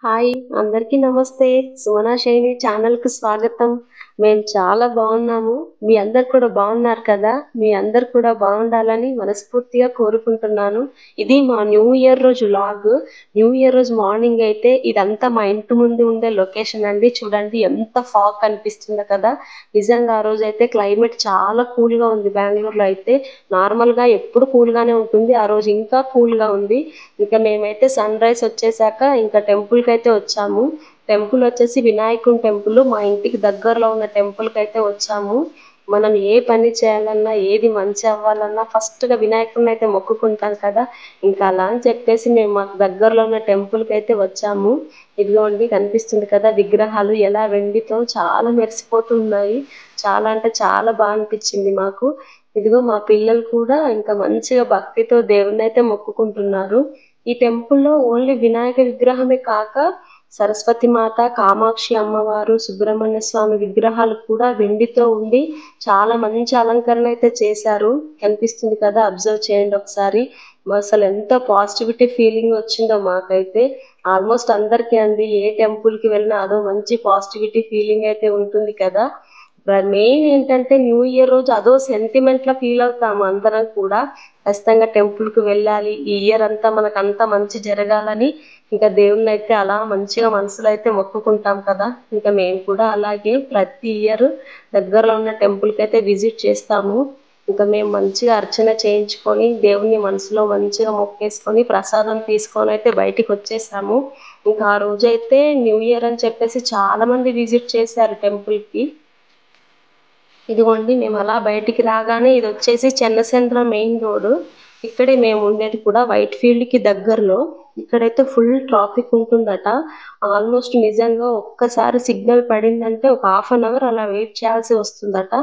Hi! అందరికీ నమస్తే. సుమనా శైలి ఛానల్‌కి స్వాగతం. మేము చాలా బాగున్నాము. మీ అందరూ కూడా బాగున్నారు కదా! మీ అందరూ కూడా బాగుండాలని మనస్ఫూర్తిగా కోరుకుంటున్నాను. ఇది మా న్యూ ఇయర్ రోజు వ్లాగ్. న్యూ ఇయర్ రోజు మార్నింగ్ అయితే ఇదంతా మా ఇంటి ముందు ఉండే లొకేషన్ అండి. చూడండి ఎంత ఫాగ్ కనిపిస్తుందో కదా! నిజంగా ఆ రోజైతే క్లైమేట్ చాలా కూల్‌గా ఉంది బెంగుళూరులో అయితే. నార్మల్‌గా ఎప్పుడు కూల్‌గానే ఉంటుంది. ఆ రోజు ఇంకా కూల్‌గా ఉంది. ఇక మేమైతే సన్‌రైజ్ వచ్చేసాక ఇంకా టెంపుల్‌కైతే వచ్చాము. టెంపుల్ వచ్చేసి వినాయకుని టెంపుల్. మా ఇంటికి దగ్గరలో ఉన్న టెంపుల్‌కైతే వచ్చాము. మనం ఏ పని చేయాలన్నా, ఏది మంచి అవ్వాలన్నా ఫస్ట్‌గా వినాయకుడినైతే మొక్కుకుంటాం కదా! ఇంకా అలా అని చెప్పేసి మేము మాకు దగ్గరలో ఉన్న టెంపుల్‌కైతే వచ్చాము. ఇదిగోండి కనిపిస్తుంది కదా! విగ్రహాలు ఎలా వెండితో చాలా మెరిసిపోతున్నాయి. చాలా అంటే చాలా అనిపిచ్చింది మాకు. ఇదిగో మా పిల్లలు కూడా ఇంకా మంచిగా భక్తితో దేవుడినైతే మొక్కుకుంటున్నారు. ఈ టెంపుల్‌లో ఓన్లీ వినాయక విగ్రహమే కాక సరస్వతి మాత, కామాక్షి అమ్మవారు, సుబ్రహ్మణ్య స్వామి విగ్రహాలు కూడా వెండితో ఉండి చాలా మంచి అలంకరణ అయితే చేశారు. కనిపిస్తుంది కదా! అబ్జర్వ్ చేయండి ఒకసారి. అసలు ఎంత పాజిటివిటీ ఫీలింగ్ వచ్చిందో మాకైతే. ఆల్మోస్ట్ అందరికీ అండి ఏ టెంపుల్‌కి వెళ్ళినా అదో మంచి పాజిటివిటీ ఫీలింగ్ అయితే ఉంటుంది కదా! మెయిన్ ఏంటంటే న్యూ ఇయర్ రోజు అదో సెంటిమెంట్‌లా ఫీల్ అవుతాము అందరం కూడా. ఖచ్చితంగా టెంపుల్‌కి వెళ్ళాలి. ఈ ఇయర్ అంతా మనకంతా మంచి జరగాలని ఇంకా దేవుడినైతే అలా మంచిగా మనసులో అయితే మొక్కుకుంటాం కదా! ఇంకా మేము కూడా అలాగే ప్రతి ఇయర్ దగ్గరలో ఉన్న టెంపుల్‌కైతే విజిట్ చేస్తాము. ఇంకా మేము మంచిగా అర్చన చేయించుకొని, దేవుడిని మనసులో మంచిగా మొక్కేసుకొని, ప్రసాదం తీసుకొనైతే బయటికొచ్చేసాము. ఇంకా ఆ రోజైతే న్యూ ఇయర్ అని చెప్పేసి చాలా మంది విజిట్ చేశారు టెంపుల్‌కి. ఇదిగోండి మేమలా బయటికి రాగానే ఇదొచ్చేసి చెన్నసంద్రం మెయిన్ రోడ్. ఇక్కడే మేము ఉండేది కూడా వైట్ ఫీల్డ్‌కి దగ్గరలో. ఇక్కడైతే ఫుల్ ట్రాఫిక్ ఉంటుందట. ఆల్మోస్ట్ నిజంగా ఒక్కసారి సిగ్నల్ పడిందంటే ఒక హాఫ్ అన్ అవర్ అలా వెయిట్ చేయాల్సి వస్తుందట.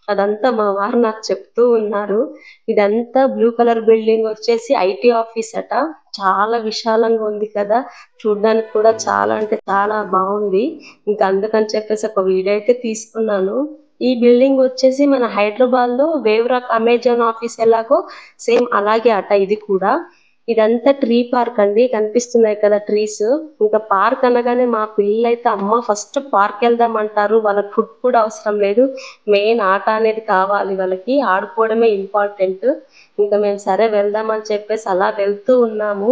అదంతా మా వారు నాకు చెప్తూ ఉన్నారు. ఇదంతా బ్లూ కలర్ బిల్డింగ్ వచ్చేసి ఐటీ ఆఫీస్ అట. చాలా విశాలంగా ఉంది కదా! చూడ్డానికి కూడా చాలా అంటే చాలా బావుంది. ఇంకా అందుకని చెప్పేసి ఒక వీడియో అయితే తీసుకున్నాను. ఈ బిల్డింగ్ వచ్చేసి మన హైదరాబాద్‌లో వేవ్‌రాక్ అమెజాన్ ఆఫీస్ ఎలాగో సేమ్ అలాగే అట ఇది కూడా. ఇదంతా ట్రీ పార్క్ అండి. కనిపిస్తున్నాయి కదా ట్రీస్. ఇంకా పార్క్ అనగానే మా పిల్లలైతే అమ్మ ఫస్ట్ పార్క్‌కెళ్దాం అంటారు. వాళ్ళకి ఫుడ్ కూడా అవసరం లేదు. మెయిన్ ఆట అనేది కావాలి వాళ్ళకి. ఆడుకోవడమే ఇంపార్టెంట్. ఇంకా మేము సరే వెళ్దాం అని చెప్పేసి అలా వెళ్తూ ఉన్నాము.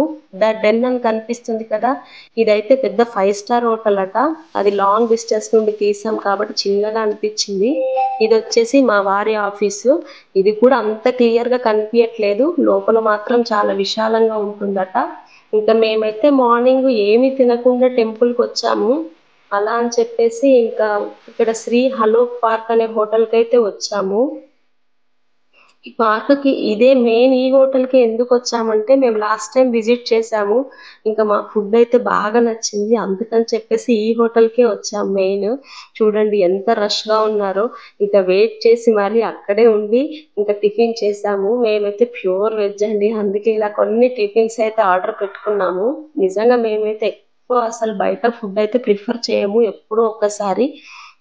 డెన్ అని కనిపిస్తుంది కదా! ఇదైతే పెద్ద 5 స్టార్ హోటల్ అట. అది లాంగ్ డిస్టెన్స్ నుండి తీసాం కాబట్టి చిన్నగా అనిపిచ్చింది. ఇదొచ్చేసి మా వారి ఆఫీసు. ఇది కూడా అంత క్లియర్‌గా కనిపియట్లేదు. లోపల మాత్రం చాలా విశాలంగా ఉంటుందట. ఇంకా మేమైతే మార్నింగ్ ఏమి తినకుండా టెంపుల్‌కొచ్చాము. అలా అని చెప్పేసి ఇంకా ఇక్కడ శ్రీ హలోక్ పార్క్ అనే హోటల్‌కైతే వచ్చాము. ఈ పార్క్‌కి ఇదే మెయిన్ ఈ హోటల్‌కే ఎందుకొచ్చామంటే మేము లాస్ట్ టైమ్ విజిట్ చేసాము. ఇంకా మాకు ఫుడ్ అయితే బాగా నచ్చింది. అందుకని చెప్పేసి ఈ హోటల్‌కే వచ్చాం మెయిన్. చూడండి ఎంత రష్‌గా ఉన్నారో. ఇక వెయిట్ చేసి మరి అక్కడే ఉండి ఇంకా టిఫిన్ చేసాము. మేమైతే ప్యూర్ వెజ్ అండి. అందుకే ఇలా కొన్ని టిఫిన్స్ అయితే ఆర్డర్ పెట్టుకున్నాము. నిజంగా మేమైతే ఎక్కువ అసలు బయట ఫుడ్ అయితే ప్రిఫర్ చేయము. ఎప్పుడో ఒక్కసారి.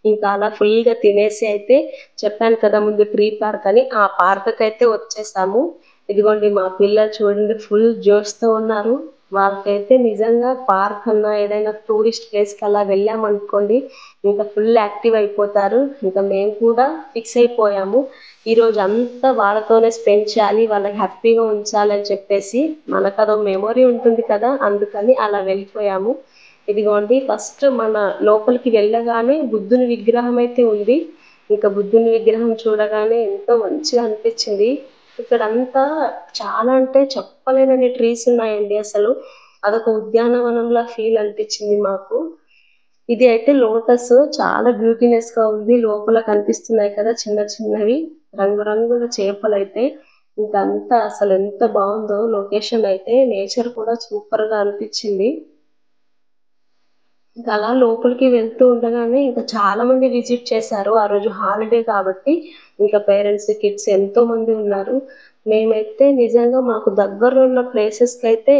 ఇంకా అలా ఫుల్‌గా తినేసి అయితే చెప్పాను కదా ముందు ట్రీ పార్క్ అని. ఆ పార్క్‌కైతే వచ్చేసాము. ఇదిగోండి మా పిల్లలు చూడండి ఫుల్ జోష్‌తో ఉన్నారు. వాళ్ళకైతే నిజంగా పార్క్ అన్నా, ఏదైనా టూరిస్ట్ ప్లేస్‌కి అలా వెళ్ళామనుకోండి, ఇంకా ఫుల్ యాక్టివ్ అయిపోతారు. ఇంకా మేము కూడా ఫిక్స్ అయిపోయాము. ఈరోజంతా వాళ్ళతోనే స్పెండ్ చేయాలి, వాళ్ళకి హ్యాపీగా ఉంచాలని చెప్పేసి. మనకదో మెమొరీ ఉంటుంది కదా! అందుకని అలా వెళ్ళిపోయాము. ఇదిగోండి ఫస్ట్ మన లోపలికి వెళ్ళగానే బుద్ధుని విగ్రహం అయితే ఉంది. ఇంకా బుద్ధుని విగ్రహం చూడగానే ఎంతో మంచిగా అనిపిచ్చింది. ఇక్కడంతా చాలా అంటే చెప్పలేనన్ని ట్రీస్ ఉన్నాయండి అసలు. అదొక ఉద్యానవనంలా ఫీల్ అనిపిచ్చింది మాకు. ఇది అయితే లోటస్ చాలా బ్యూటీనెస్‌గా ఉంది. లోపల కనిపిస్తున్నాయి కదా! చిన్న చిన్నవి రంగురంగుల చేపలైతే. ఇంకంతా అసలెంత బావుందో లొకేషన్ అయితే. నేచర్ కూడా సూపర్‌గా అనిపిచ్చింది. ఇంక అలా లోపలికి వెళ్తూ ఉండగానే ఇంకా చాలా మంది విజిట్ చేశారు. ఆ రోజు హాలిడే కాబట్టి ఇంకా పేరెంట్స్, కిడ్స్ ఎంతోమంది ఉన్నారు. మేమైతే నిజంగా మాకు దగ్గరలో ఉన్న ప్లేసెస్‌కైతే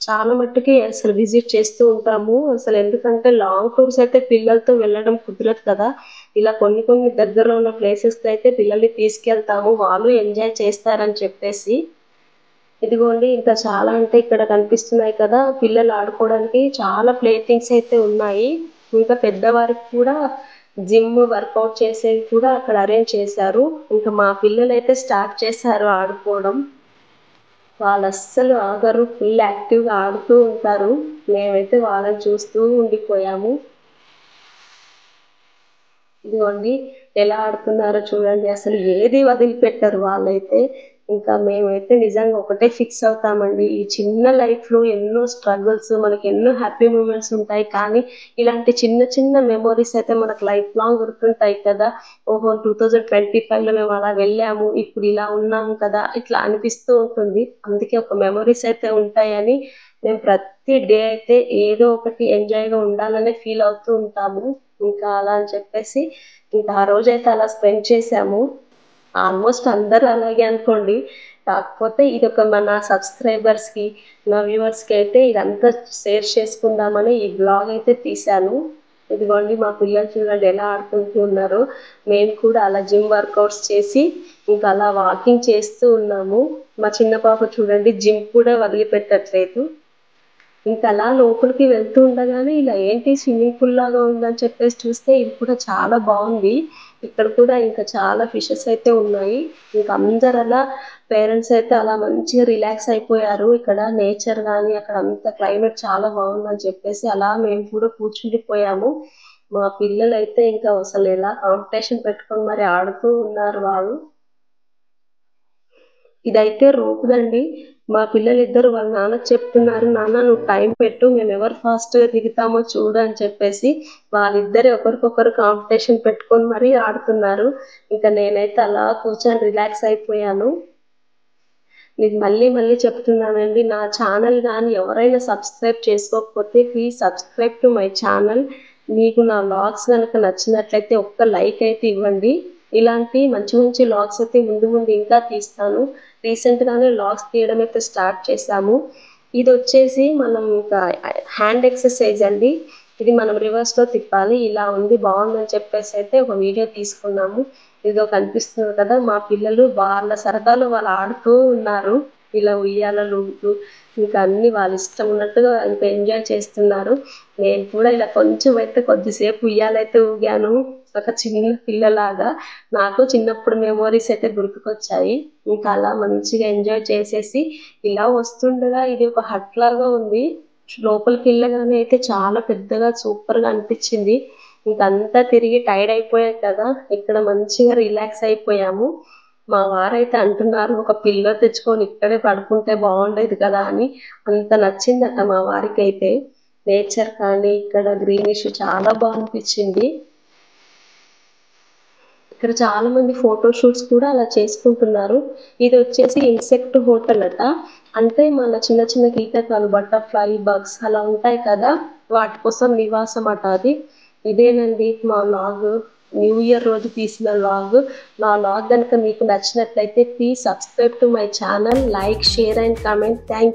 చాలా మట్టుకి అసలు విజిట్ చేస్తూ ఉంటాము. అసలెందుకంటే లాంగ్ టూర్స్ అయితే పిల్లలతో వెళ్ళడం కుదరదు కదా! ఇలా కొన్ని కొన్ని దగ్గరలో ఉన్న ప్లేసెస్‌కైతే పిల్లల్ని తీసుకెళ్తాము. వాళ్ళు ఎంజాయ్ చేస్తారని చెప్పేసి. ఇదిగోండి ఇంకా చాలా అంటే ఇక్కడ కనిపిస్తున్నాయి కదా, పిల్లలు ఆడుకోవడానికి చాలా ప్లే థింగ్స్ అయితే ఉన్నాయి. ఇంకా పెద్దవారికి కూడా జిమ్ వర్కౌట్ చేసేవి కూడా అక్కడ అరేంజ్ చేశారు. ఇంకా మా పిల్లలు అయితే స్టార్ట్ చేశారు ఆడుకోవడం. వాళ్ళు అస్సలు ఆగరు, ఫుల్ యాక్టివ్గా ఆడుతూ ఉంటారు. మేమైతే వాళ్ళని చూస్తూ ఉండిపోయాము. ఇదిగోండి ఎలా ఆడుతున్నారో చూడండి, అసలు ఏది వదిలిపెట్టరు వాళ్ళైతే. ఇంకా మేమైతే నిజంగా ఒకటే ఫిక్స్ అవుతామండి, ఈ చిన్న లైఫ్ లో ఎన్నో స్ట్రగుల్స్, మనకి ఎన్నో హ్యాపీ మూమెంట్స్ ఉంటాయి, కానీ ఇలాంటి చిన్న చిన్న మెమోరీస్ అయితే మనకు లైఫ్ లాంగ్ గుర్తుంటాయి కదా. ఓహో 2025లో మేము అలా వెళ్ళాము, ఇప్పుడు ఇలా ఉన్నాము కదా, ఇట్లా అనిపిస్తూ ఉంటుంది. అందుకే ఒక మెమోరీస్ అయితే ఉంటాయని మేము ప్రతి డే అయితే ఏదో ఒకటి ఎంజాయ్ గా ఉండాలనే ఫీల్ అవుతూ ఉంటాము. ఇంకా అలా అని చెప్పేసి ఇంకా ఆ రోజైతే అలా స్పెండ్ చేసాము. ఆల్మోస్ట్ అందరూ అలాగే అనుకోండి. కాకపోతే ఇది ఒక మన సబ్స్క్రైబర్స్ కి, నా వ్యూవర్స్ కి అయితే ఇదంతా షేర్ చేసుకుందామని ఈ బ్లాగ్ అయితే తీశాను. ఇదిగోండి మా పిల్లలు చూడండి ఎలా ఆడుకుంటూ ఉన్నారు. మేము కూడా అలా జిమ్ వర్కౌట్స్ చేసి ఇంకా అలా వాకింగ్ చేస్తూ ఉన్నాము. మా చిన్న పాప చూడండి జిమ్ కూడా వదిలిపెట్టట్లేదు. ఇంకా అలా లోపలికి వెళ్తూ ఉండగానే ఇలా ఏంటి స్విమ్మింగ్ పూల్ లాగా ఉందని చెప్పేసి చూస్తే ఇది కూడా చాలా బాగుంది. ఇక్కడ కూడా ఇంకా చాలా ఫిషెస్ అయితే ఉన్నాయి. ఇంకా అందరు అలా పేరెంట్స్ అయితే అలా మంచిగా రిలాక్స్ అయిపోయారు. ఇక్కడ నేచర్ కానీ అక్కడ అంత క్లైమేట్ చాలా బాగుందని చెప్పేసి అలా మేము కూడా కూర్చుండిపోయాము. మా పిల్లలు అయితే ఇంకా అసలు ఎలా కాంపిటీషన్ పెట్టుకొని మరి ఆడుతూ ఉన్నారు వాళ్ళు. ఇదైతే రోపుదండి. మా పిల్లలిద్దరు వాళ్ళ నాన్నకి చెప్తున్నారు, నాన్న నువ్వు టైం పెట్టు, మేము ఎవరు ఫాస్ట్ గా దిగుతామో చూడు అని చెప్పేసి వాళ్ళిద్దరే ఒకరికొకరు కాంపిటీషన్ పెట్టుకొని మరీ ఆడుతున్నారు. ఇంకా నేనైతే అలా కూర్చొని రిలాక్స్ అయిపోయాను. మీకు మళ్ళీ మళ్ళీ చెప్తున్నానండి, నా ఛానల్ కానీ ఎవరైనా సబ్స్క్రైబ్ చేసుకోకపోతే please subscribe to my channel. మీకు నా వ్లాగ్స్ కనుక నచ్చినట్లయితే ఒక్క లైక్ అయితే ఇవ్వండి. ఇలాంటి మంచి మంచి వ్లాగ్స్ అయితే ముందు ముందు ఇంకా తీస్తాను. రీసెంట్గానే వ్లాగ్స్ తీయడం అయితే స్టార్ట్ చేశాము. ఇది వచ్చేసి మనం ఇంకా హ్యాండ్ ఎక్సర్సైజ్ అండి. ఇది మనం రివర్స్లో తిప్పాలి, ఇలా ఉంది బాగుందని చెప్పేసి అయితే ఒక వీడియో తీసుకున్నాము. ఇదిగో కనిపిస్తుంది కదా, మా పిల్లలు వాళ్ళ సరదాలో వాళ్ళు ఆడుతూ ఉన్నారు. ఇలా ఉయ్యాలలు ఊగుతూ ఇంకా అన్ని వాళ్ళ ఇష్టం ఉన్నట్టుగా ఇంకా ఎంజాయ్ చేస్తున్నారు. నేను కూడా ఇలా కొంచెం అయితే కొద్దిసేపు ఉయ్యాలైతే ఊగాను, ఒక చిన్న పిల్లలాగా. నాకు చిన్నప్పుడు మెమోరీస్ అయితే గుర్తుకొచ్చాయి. ఇంకా అలా మంచిగా ఎంజాయ్ చేసేసి ఇలా వస్తుండగా ఇది ఒక హట్ లాగా ఉంది. లోపలికి వెళ్ళగానే అయితే చాలా పెద్దగా సూపర్ గా అనిపించింది. ఇంకంతా తిరిగి టైర్డ్ అయిపోయాం కదా, ఇక్కడ మంచిగా రిలాక్స్ అయిపోయాము. మా వారైతే అంటున్నారు ఒక పిల్లో తెచ్చుకొని ఇక్కడే పడుకుంటే బాగుండేది కదా అని. అంత నచ్చిందట మా వారికి అయితే. నేచర్ కానీ ఇక్కడ గ్రీనిష్ చాలా బాగా అనిపించింది. ఇక్కడ చాలా మంది ఫోటో షూట్స్ కూడా అలా చేసుకుంటున్నారు. ఇది వచ్చేసి ఇన్సెక్ట్ హోటల్ అట. అంటే మన చిన్న చిన్న కీటకాలు, బటర్ఫ్లై, బగ్స్ అలా ఉంటాయి కదా, వాటి కోసం నివాసం అట అది. ఇదేనండి మా వ్లాగ్, న్యూ ఇయర్ రోజు తీసిన వ్లాగ్. నా వ్లాగ్ కనుక మీకు నచ్చినట్లయితే please subscribe to my channel, like, share and comment. Thank